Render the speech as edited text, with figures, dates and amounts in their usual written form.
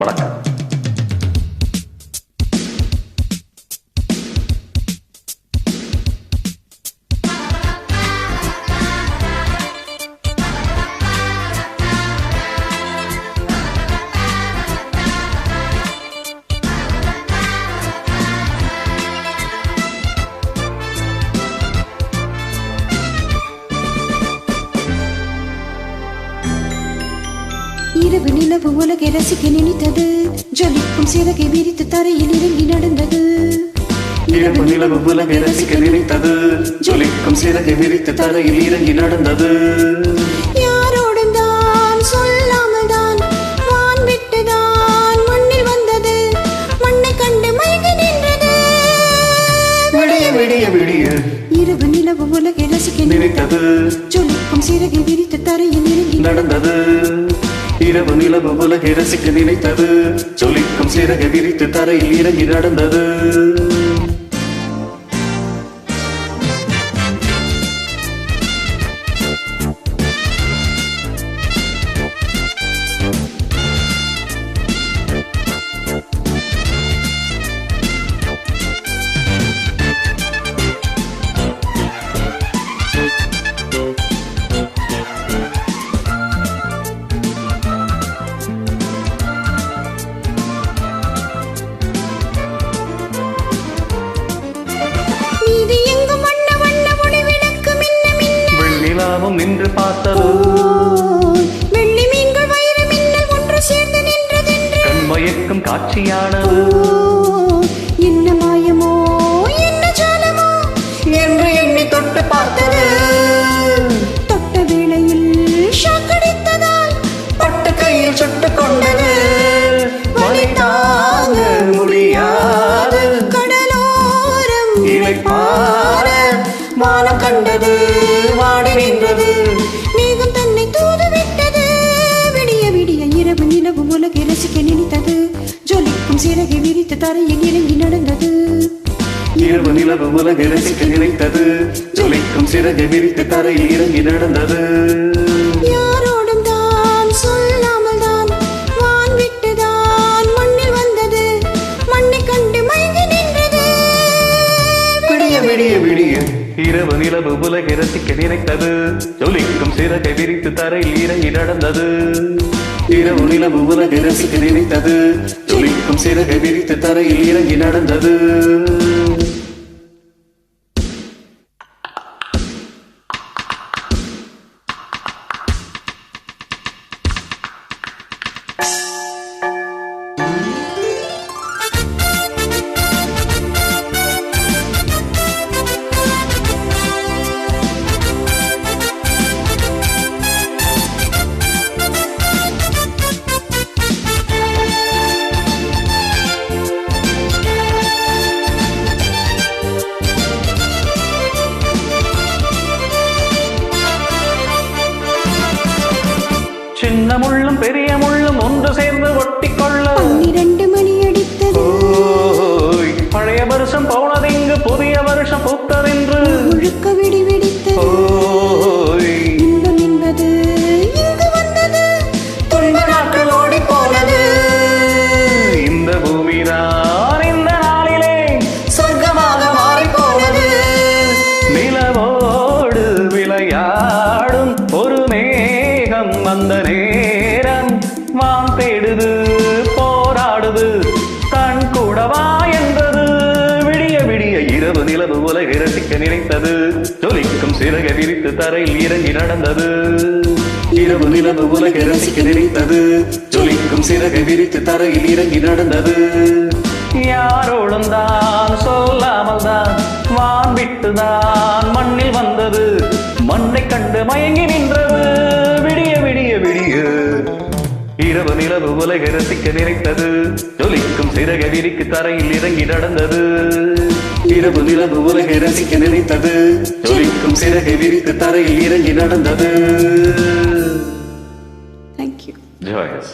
வணக்கம். இரவு நிலவு உலகை ரசிக்க நினைத்தது, ஜொலிக்கும் சிறகை விரித்து தரையில் இறங்கி நடந்தது. இரவு நிலவு உலகை ரசிக்க நினைத்தது, ஜொலிக்கும் சிறகை விரித்து தரையில் இறங்கி நடந்தது. யாரோடும் தான் சொல்லாமல் தான் வான் விட்டுதான் மண்ணில் வந்தது, மண்ணை கண்டு மயங்கி நின்றது. விடிய விடிய விடிய இரவு நிலவு உலகை ரசிக்க நினைத்தது, ஜொலிக்கும் சிறகை விரித்து தரையில் இறங்கி நடந்தது. இரவு நிலவு உலகை ரசிக்க நினைத்தது, ஜொலிக்கும் சிறகை விரித்து தரையில் இறங்கி நடந்தது. வெள்ளிலாவும் நின்று பார்த்தது, வெள்ளி மீன்கள் வயிறு மின்னல் ஒன்று சேர்ந்து நின்றதென்று கண்மயக்கும் காட்சியானது. என்ன மாயமோ என்ன ஜாலமோ என்று எண்ணி தொட்டு பார்த்தது. தொட்ட வேளையில் ஷாக்கடித்ததால் பட்ட கையில் சுட்டு கொண்டது. வலி தாங்க முடியாது கடலோரம் இளைப்பாற வானம் கண்டது, வாடி நின்றது. மேகம் தன்னை தூது விட்டது. விடிய விடிய இரவு நிலவு உலகை ரசிக்க நினைத்தது, ஜொலிக்கும் சிறகை விரித்து தரையில் இறங்கி நடந்தது. இரவு நிலவு உலகை ரசிக்க நினைத்தது, ஜொலிக்கும் சிறகை விரித்து தரையில் இறங்கி நடந்தது. யாரோடும் தான் சொல்லாமல் தான் வான் விட்டுதான் மண்ணில் வந்தது, மண்ணை கண்டு மயங்கி நின்றது. விடிய விடிய விடிய இரவு நிலவு உலகை ரசிக்க நினைத்தது, ஜொலிக்கும் சிறகை விரித்து தரையில் இறங்கி நடந்தது. இரவு நிலவு உலகை ரசிக்க நினைத்தது, ஜொலிக்கும் சிறகை விரித்து தரையில் இறங்கி நடந்தது. சின்ன முள்ளும் பெரிய முள்ளும் ஒன்று சேர்ந்து ஒட்டிக்கொள்ள 12 மணி அடித்தது. பழைய வருஷம் போனது, இங்கு புதிய வருஷம் பூத்ததென்று முழுக்க விடி வெடித்தது. இன்பம் என்பது இங்கு வந்தது, துன்ப நாட்கள் ஓடி போனது. இந்த பூமிதான் இந்த நாளிலே சொர்க்கமாக மாறி போனது. நிலவோடு விளையாடும் ஒரு மேகம் அந்த நேரம் வான் தேடுது, போராடுது, கண் கூடவா என்றது. விடிய விடிய இரவு நிலவு உலகை ரசிக்க நினைத்தது, ஜொலிக்கும் சிறகை விரித்து தரையில் இறங்கி நடந்தது. இரவு நிலவு உலகை ரசிக்க நினைத்தது, ஜொலிக்கும் சிறகை விரித்து தரையில் இறங்கி நடந்தது. யாரோடும் தான் சொல்லாமல் தான் வான் விட்டுதான் மண்ணில் வந்தது, மண்ணை கண்டு மயங்கி நின்றது. விடிய விடிய விடிய இரவு நிலவு உலகை ரசிக்க நினைத்தது, ஜொலிக்கும் சிறகை விரிக்கு தரையில் இறங்கி நடந்தது. இரவு நிலவு உலகை ரசிக்க நினைத்தது, ஜொலிக்கும் சிறகை விரித்து தரையில் இறங்கி நடந்தது. Thank you. Joyous.